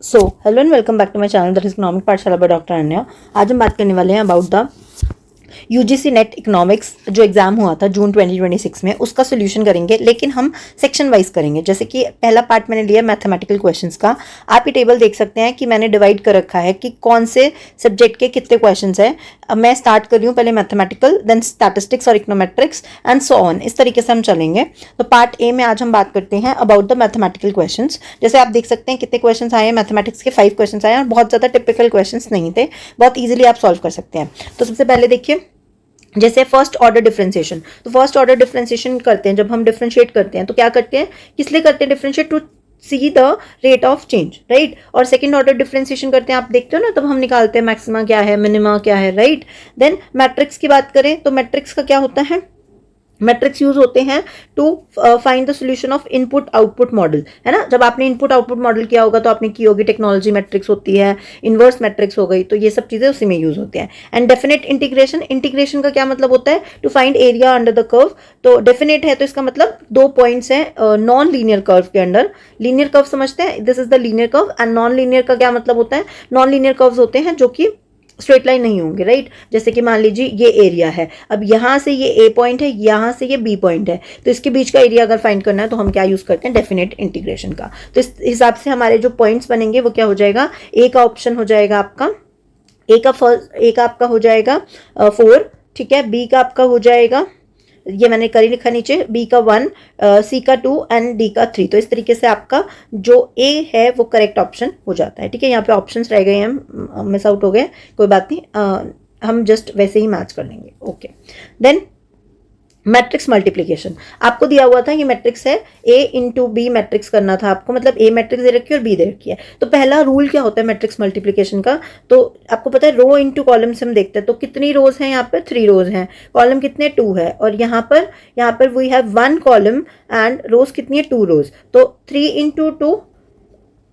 Hello and welcome back to my channel that is economic Pathshala by doctor Ananya. आज हम बात करने वाले हैं about the UGC NET economics जो एग्जाम हुआ था जून 2026 में, उसका सोल्यूशन करेंगे, लेकिन हम सेक्शन वाइज करेंगे। जैसे कि पहला पार्ट मैंने लिया मैथमेटिकल क्वेश्चंस का। आप ये टेबल देख सकते हैं कि मैंने डिवाइड कर रखा है कि कौन से सब्जेक्ट के कितने क्वेश्चंस हैं। अब मैं स्टार्ट कर रही हूँ पहले मैथमेटिकल, देन स्टैटिस्टिक्स और इकोनोमेट्रिक्स एंड सो ऑन। इस तरीके से हम चलेंगे। तो पार्ट ए में आज हम बात करते हैं अबाउट द मैथमेटिकल क्वेश्चंस। जैसे आप देख सकते हैं कितने क्वेश्चंस आए हैं मैथमेटिक्स के, 5 क्वेश्चंस आए हैं और बहुत ज़्यादा टिपिकल क्वेश्चंस नहीं थे, बहुत ईजिली आप सॉल्व कर सकते हैं। तो सबसे पहले देखिए, जैसे फर्स्ट ऑर्डर डिफरेंशिएशन। तो फर्स्ट ऑर्डर डिफरेंशिएशन करते हैं, जब हम डिफरेंशिएट करते हैं तो क्या करते हैं, किस लिए करते हैं differentiate? To see the rate of change, right. और सेकंड ऑर्डर डिफरेंशिएशन करते हैं, आप देखते हो ना, तब हम निकालते हैं मैक्सिमा क्या है, मिनिमा क्या है, राइट। देन मैट्रिक्स की बात करें तो मैट्रिक्स का क्या होता है, मैट्रिक्स यूज होते हैं to find the solution of input output model, है ना। जब आपने इनपुट आउटपुट मॉडल किया होगा तो आपने की होगी टेक्नोलॉजी मैट्रिक्स होती है, इनवर्स मैट्रिक्स हो गई, तो ये सब चीजें उसी में यूज होती हैं। एंड डेफिनेट इंटीग्रेशन, इंटीग्रेशन का क्या मतलब होता है, to find area under the curve. तो डेफिनेट है तो इसका मतलब 2 पॉइंट्स हैं नॉन लीनियर कर्व के अंडर। लीनियर कर्व समझते हैं, this is the linear curve. And non linear का क्या मतलब होता है, नॉन लीनियर कर्व्स होते हैं जो कि स्ट्रेट लाइन नहीं होंगे, राइट। जैसे कि मान लीजिए ये एरिया है, अब यहाँ से ये ए पॉइंट है, यहाँ से ये बी पॉइंट है, तो इसके बीच का एरिया अगर फाइंड करना है तो हम क्या यूज करते हैं, डेफिनेट इंटीग्रेशन का। तो इस हिसाब से हमारे जो पॉइंट्स बनेंगे वो क्या हो जाएगा, ए का ऑप्शन हो जाएगा आपका, ए का आपका हो जाएगा 4, ठीक है। बी का आपका हो जाएगा, ये मैंने कर ही लिखा नीचे, बी का 1, सी का 2 एंड डी का 3। तो इस तरीके से आपका जो ए है वो करेक्ट ऑप्शन हो जाता है, ठीक है। यहाँ पे ऑप्शंस रह गए हैं, मिस आउट हो गए, कोई बात नहीं, हम जस्ट वैसे ही मैच कर लेंगे, ओके। देन मैट्रिक्स मल्टीप्लीकेशन, आपको दिया हुआ था ये मैट्रिक्स है, ए इंटू बी मैट्रिक्स करना था आपको, मतलब ए मैट्रिक्स दे रखी है और बी दे रखी है। तो पहला रूल क्या होता है मैट्रिक्स मल्टीप्लीकेशन का, तो आपको पता है रो इंटू कॉलम से हम देखते हैं। तो कितनी रोज हैं यहाँ पर, 3 रोज हैं, कॉलम कितने 2 है, और यहाँ पर वी हैव 1 कॉलम एंड रोज कितनी है 2 रोज। तो 3 इंटू 2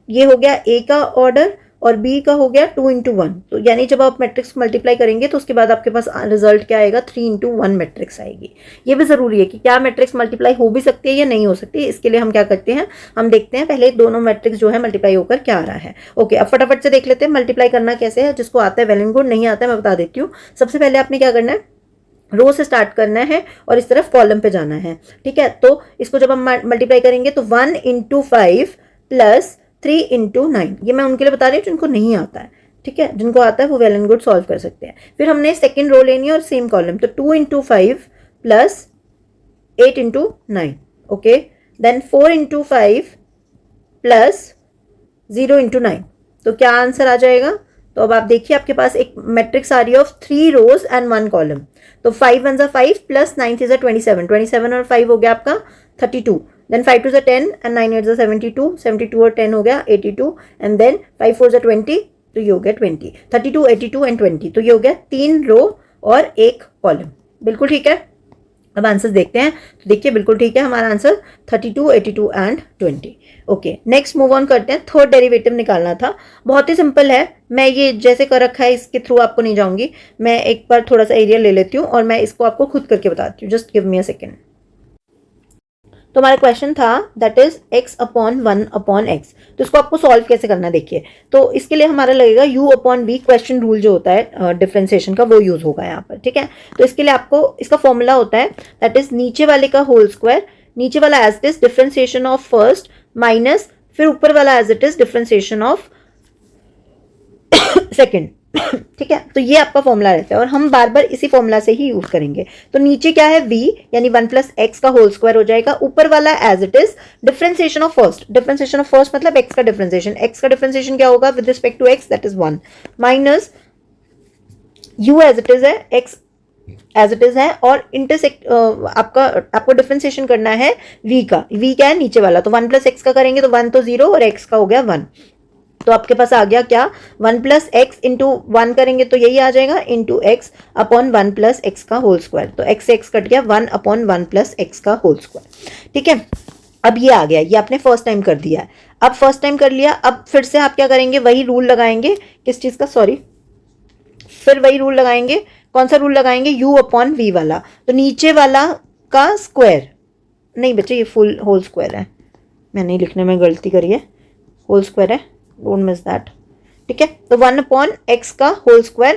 ये हो गया ए का ऑर्डर, और बी का हो गया 2 इंटू 1। तो यानी जब आप मैट्रिक्स मल्टीप्लाई करेंगे तो उसके बाद आपके पास रिजल्ट क्या आएगा, 3 इंटू 1 मैट्रिक्स आएगी। ये भी जरूरी है कि क्या मैट्रिक्स मल्टीप्लाई हो भी सकती है या नहीं हो सकती। इसके लिए हम क्या करते हैं, हम देखते हैं पहले दोनों मैट्रिक्स जो है मल्टीप्लाई होकर क्या आ रहा है। ओके, अब फटाफट से देख लेते हैं मल्टीप्लाई करना कैसे है। जिसको आता है वेल एंड गुड, नहीं आता है मैं बता देती हूँ। सबसे पहले आपने क्या करना है, रो से स्टार्ट करना है और इस तरफ कॉलम पे जाना है, ठीक है। तो इसको जब हम मल्टीप्लाई करेंगे तो 1 इंटू 5 प्लस 3 इंटू 9, ये मैं उनके लिए बता रही हूँ जिनको नहीं आता है, ठीक है। जिनको आता है वो वेल एंड गुड सॉल्व कर सकते हैं। फिर हमने सेकेंड रो लेनी है और सेम कॉलम, तो 2 into 5 plus 8 into 9, okay. Then 4 into 5 plus 0 into 9, तो क्या आंसर आ जाएगा। तो अब आप देखिए आपके पास एक मैट्रिक्स आ रही है ऑफ 3 रोज एंड 1 कॉलम। तो 5 1 5 प्लस 9 3 27, 27 और 5 हो गया आपका 32। देन 5 2 10 एंड 9 8 72, 72 और 10 हो गया 82, एंड देन 5 4 20, तो ये हो गया 20, 32 82 एंड 20, तो ये हो गया 3 रो और 1 कॉलम। बिल्कुल ठीक है। अब आंसर देखते हैं, तो देखिए बिल्कुल ठीक है हमारा answer 32 82 and 20। Okay, next move on करते हैं। थर्ड डेरिवेटिव निकालना था, बहुत ही सिंपल है। मैं ये जैसे कर रखा है इसके थ्रू आपको नहीं जाऊंगी, मैं एक बार थोड़ा सा एरिया ले लेती हूँ और मैं इसको आपको खुद करके बताती हूँ। Just give me a second. तो हमारा क्वेश्चन था that is x upon 1 upon x। तो इसको आपको सॉल्व कैसे करना है देखिए। तो इसके लिए हमारा लगेगा u upon v, question rule जो होता है डिफरेंशिएशन का वो यूज होगा यहाँ पर, ठीक है। तो इसके लिए आपको इसका फॉर्मूला होता है दैट इज नीचे वाले का होल स्क्वायर, नीचे वाला as it is differentiation of first minus फिर ऊपर वाला as it is differentiation of second, ठीक है। तो ये आपका फॉर्मूला रहता है और हम बार बार इसी फॉर्मूला से ही यूज करेंगे। तो नीचे क्या है v यानी 1 प्लस एक्स का होल स्क्वायर हो जाएगा, ऊपर वाला as it is differentiation of first, differentiation of first मतलब x का डिफरेंशिएशन, x का डिफरेंशिएशन क्या होगा with respect to x, that is 1 minus u as it is है, x एज इट इज है, और इंटरसेक्ट आपको डिफरेंशिएशन करना है v का। v क्या है नीचे वाला, तो 1 प्लस एक्स का करेंगे तो 1 तो 0 और x का हो गया 1। तो आपके पास आ गया क्या, 1 प्लस एक्स इंटू 1 करेंगे तो यही आ जाएगा into x upon 1 plus x का होल स्क्वायर। तो एक्स से एक्स कट गया, 1 अपॉन 1 प्लस एक्स का होल स्क्वायर, ठीक है। अब ये आ गया, ये आपने फर्स्ट टाइम कर दिया है। अब फर्स्ट टाइम कर लिया, अब फिर से आप क्या करेंगे, वही रूल लगाएंगे, किस चीज का, सॉरी, फिर वही रूल लगाएंगे। कौन सा रूल लगाएंगे, u अपॉन v वाला। तो नीचे वाला का स्क्वायर, नहीं बच्चे ये फुल होल स्क्वायर है, मैंने लिखने में गलती करी है, होल स्क्वायर है, डोंट मिस दैट, ठीक है। तो 1/x का होल स्क्वायर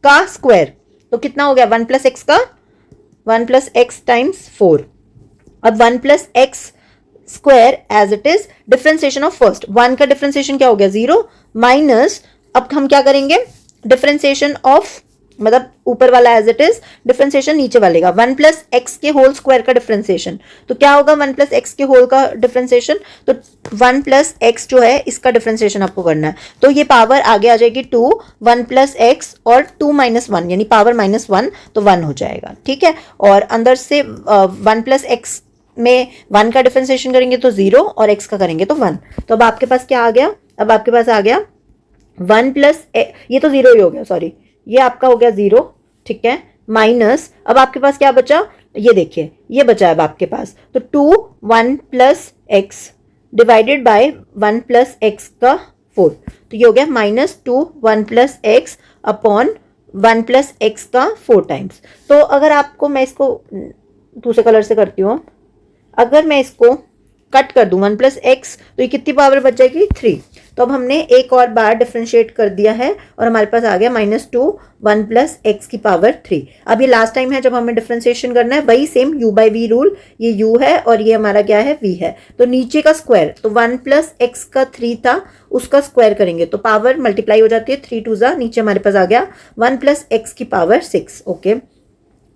का स्क्वायर, तो कितना हो गया 1 प्लस एक्स का 1 प्लस एक्स टाइम्स 4। अब 1 plus x square as it is differentiation of first, 1 का डिफरेंशिएशन क्या हो गया 0 माइनस, अब हम क्या करेंगे डिफरेंशिएशन ऑफ, मतलब ऊपर वाला एज इट इज, डिफरेंशिएशन नीचे वाले का 1 प्लस एक्स के होल स्क्वायर का डिफरेंशिएशन, तो क्या होगा 1 प्लस एक्स के होल का डिफरेंशिएशन, तो 1 प्लस एक्स जो है इसका डिफरेंशिएशन आपको करना है, तो ये पावर आगे आ जाएगी 2, 1 प्लस एक्स और 2 माइनस 1 यानी पावर -1, तो 1 हो जाएगा, ठीक है। और अंदर से 1 प्लस एक्स में 1 का डिफरेंशिएशन करेंगे तो 0 और x का करेंगे तो 1, तो अब आपके पास क्या आ गया, अब आपके पास आ गया 1 प्लस, ये तो 0 ही हो गया, सॉरी ये आपका हो गया 0, ठीक है, माइनस, अब आपके पास क्या बचा, ये देखिए ये बचा है अब आपके पास, तो 2 1 plus x divided by 1 plus x का 4, तो ये हो गया -2 1 plus x upon 1 plus x का 4 टाइम्स। तो अगर आपको, मैं इसको दूसरे कलर से करती हूँ, अगर मैं इसको कट कर दूं 1 प्लस एक्स, तो ये कितनी पावर बच जाएगी 3, तो अब हमने एक और बार डिफरेंशिएट कर दिया है और हमारे पास आ गया -2 1 प्लस एक्स की पावर 3। अब ये लास्ट टाइम है जब हमें डिफरेंशिएशन करना है, वही same u by v rule, ये u है और ये हमारा क्या है v है, तो नीचे का स्क्वायर, तो 1 प्लस एक्स का 3 था उसका स्क्वायर करेंगे तो पावर मल्टीप्लाई हो जाती है, 3 2 जा, नीचे हमारे पास आ गया 1 प्लस एक्स की पावर 6, ओके।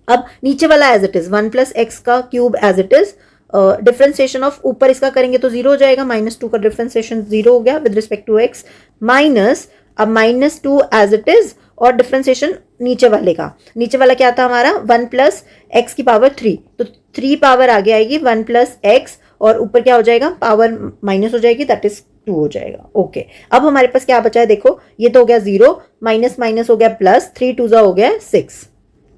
अब नीचे वाला as it is 1 plus x का cube as it is, differentiation of ऊपर इसका करेंगे तो 0 हो जाएगा, -2 का डिफरेंशिएशन 0 हो गया with respect to x, minus अब -2 एज इट इज, और डिफरेंशिएशन नीचे वाले का, नीचे वाला क्या था हमारा 1 प्लस एक्स की पावर 3, तो 3 पावर आगे आएगी 1 प्लस एक्स और ऊपर क्या हो जाएगा पावर माइनस हो जाएगी, दैट इज 2 हो जाएगा, ओके। अब हमारे पास क्या बचा है देखो, ये तो हो गया 0 माइनस माइनस हो गया प्लस, 3 2 जा हो गया 6,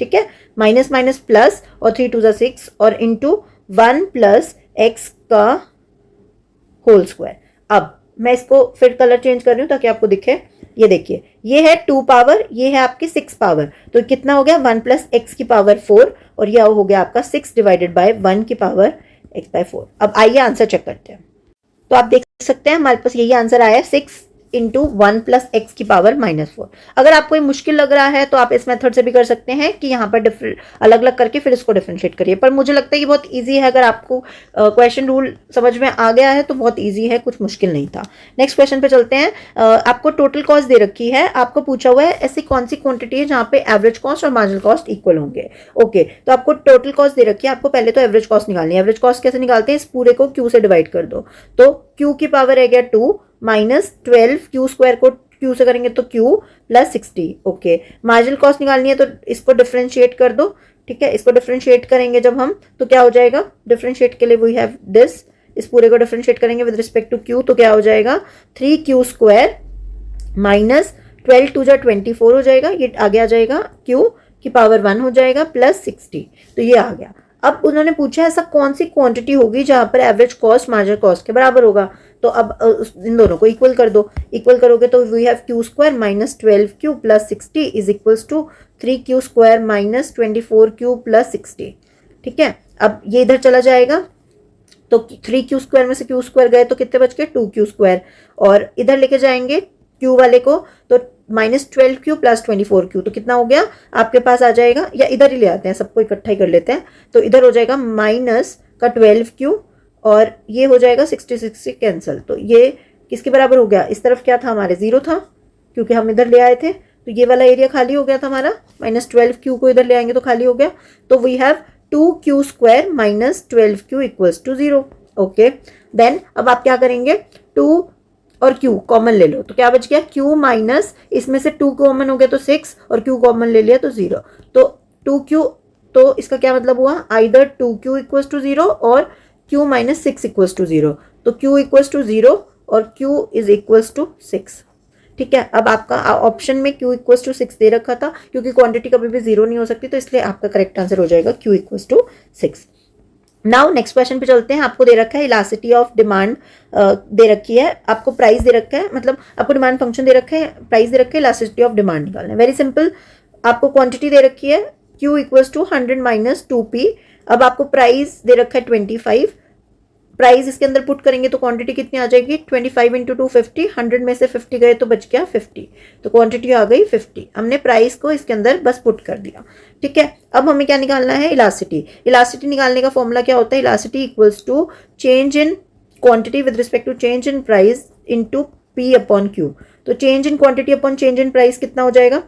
ठीक है, माइनस माइनस प्लस और 3 2 जा 6 और इंटू 1 प्लस एक्स का होल स्क्वायर। अब मैं इसको फिर कलर चेंज कर रही हूँ ताकि आपको दिखे, ये देखिए ये है 2 पावर, ये है आपकी 6 पावर, तो कितना हो गया 1 प्लस एक्स की पावर 4 और यह हो गया आपका 6 डिवाइडेड बाय 1 की पावर एक्स बाय 4। अब आइए आंसर चेक करते हैं, तो आप देख सकते हैं हमारे पास यही आंसर आया है 6 इंटू 1 प्लस एक्स की पावर -4। अगर आपको ये मुश्किल लग रहा है तो आप इस मेथड से भी कर सकते हैं कि यहाँ पर अलग अलग करके फिर इसको डिफरेंशिएट करिए, पर मुझे लगता है कि बहुत इजी है, अगर आपको क्वेश्चन रूल समझ में आ गया है तो बहुत इजी है, कुछ मुश्किल नहीं था। नेक्स्ट क्वेश्चन पे चलते हैं। आपको टोटल कॉस्ट दे रखी है, आपको पूछा हुआ है ऐसी कौन सी क्वांटिटी है जहाँ पे एवरेज कॉस्ट और मार्जिनल कॉस्ट इक्वल होंगे, ओके। तो आपको टोटल कॉस्ट दे रखी है, आपको पहले तो एवरेज कॉस्ट निकालनी है। एवरेज कॉस्ट कैसे निकालते हैं, इस पूरे को क्यू से डिवाइड कर दो, तो क्यू की पावर है गया 2 माइनस 12, क्यू स्क्वायर को क्यू से करेंगे तो Q plus 60, okay. Marginal cost निकालनी है तो इसको डिफरेंशिएट कर दो, ठीक है, इसको डिफरेंशिएट करेंगे जब हम तो क्या हो जाएगा, डिफरेंशिएट के लिए वी हैव दिस, इस पूरे को डिफरेंशिएट करेंगे विद रिस्पेक्ट टू क्यू तो क्या हो जाएगा 3q स्क्वायर माइनस 12 2 जा 24 हो जाएगा, ये आगे आ जाएगा क्यू की पावर 1 हो जाएगा प्लस 60, तो ये आ गया। अब उन्होंने पूछा ऐसा कौन सी क्वांटिटी होगी जहां पर एवरेज कॉस्ट मार्जिनल कॉस्ट के बराबर होगा, तो अब इन दोनों को इक्वल कर दो, इक्वल करोगे तो we have q square minus 12q plus 60 is equals to 3q square minus 24q plus 60, ठीक है। अब ये इधर चला जाएगा तो 3q स्क्वायर में से q स्क्वायर गए तो कितने बच गए 2q स्क्वायर, और इधर लेके जाएंगे q वाले को तो -12q प्लस 24q, तो कितना हो गया आपके पास आ जाएगा, या इधर ही ले आते हैं सबको इकट्ठा ही कर लेते हैं, तो इधर हो जाएगा माइनस का 12q और ये हो जाएगा 66 से कैंसिल, तो ये किसके बराबर हो गया, इस तरफ क्या था हमारे 0 था क्योंकि हम इधर ले आए थे, तो ये वाला एरिया खाली हो गया था हमारा, -12q को इधर ले आएंगे तो खाली हो गया, तो we have 2q square minus 12q equals to 0, okay. Then अब आप क्या करेंगे 2 और q कॉमन ले लो, तो क्या बच गया q माइनस, इसमें से 2 कॉमन हो गया तो 6 और q कॉमन ले लिया तो 0, तो 2q, तो इसका क्या मतलब हुआ आइदर 2q इक्वल्स टू 0 और q माइनस 6 इक्वल्स टू 0, तो q इक्वल्स टू 0 और q इज इक्वल्स टू 6, ठीक है। अब आपका ऑप्शन में q इक्वल्स टू 6 दे रखा था क्योंकि क्वांटिटी कभी भी 0 नहीं हो सकती, तो इसलिए आपका करेक्ट आंसर हो जाएगा q equals to 6। Now next question पे चलते हैं। आपको दे रखा है इलास्टिसिटी ऑफ डिमांड दे रखी है, आपको प्राइस दे रखा है, मतलब आपको डिमांड फंक्शन दे रखा है, प्राइस दे रखा है, इलास्टिसिटी ऑफ डिमांड निकालना है। वेरी सिंपल, आपको क्वांटिटी दे रखी है q equals to 100 minus 2p, अब आपको प्राइस दे रखा है 25, प्राइस इसके अंदर पुट करेंगे तो क्वांटिटी कितनी आ जाएगी 25 इंटू 250, 100 में से 50 गए तो बच गया 50, तो क्वांटिटी आ गई 50। हमने प्राइस को इसके अंदर बस पुट कर दिया। ठीक है, अब हमें क्या निकालना है, इलास्टिसिटी। इलास्टिसिटी निकालने का फॉर्मूला क्या होता है, elasticity equals to change in quantity with respect to change in price into P upon Q. तो change in quantity upon change in price कितना हो जाएगा,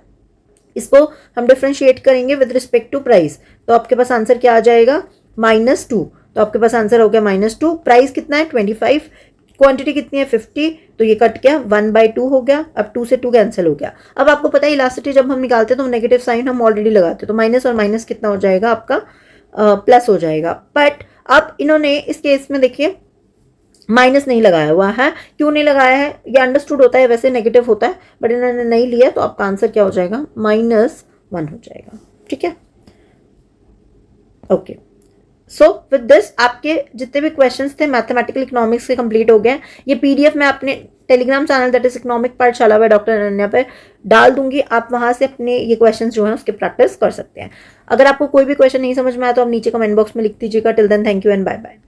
इसको हम डिफ्रेंशिएट करेंगे विद रिस्पेक्ट टू प्राइस, तो आपके पास आंसर क्या आ जाएगा -2। तो आपके पास आंसर हो गया -2। प्राइस कितना है 25, क्वांटिटी कितनी है 50, तो ये कट गया 1/2 हो गया। अब 2 से 2 कैंसिल हो गया। अब आपको पता है इलास्टिसिटी जब हम निकालते हैं तो नेगेटिव साइन हम ऑलरेडी लगाते हैं, तो माइनस और माइनस कितना हो जाएगा आपका प्लस हो जाएगा। बट अब इन्होंने इस केस में देखिए माइनस नहीं लगाया हुआ है, क्यों नहीं लगाया है, ये अंडरस्टूड होता है, वैसे नेगेटिव होता है, बट इन्होंने नहीं लिया, तो आपका आंसर क्या हो जाएगा -1 हो जाएगा। ठीक है, ओके। सो विद दिस आपके जितने भी क्वेश्चंस थे मैथमेटिकल इकोनॉमिक्स के कंप्लीट हो गए। ये पीडीएफ मैं अपने Telegram channel that is economic Pathshala by doctor Ananya पर डाल दूंगी, आप वहां से अपने ये क्वेश्चंस जो हैं उसके प्रैक्टिस कर सकते हैं। अगर आपको कोई भी क्वेश्चन नहीं समझ में आया तो आप नीचे कमेंट बॉक्स में लिख दीजिएगा। Till then thank you and bye bye.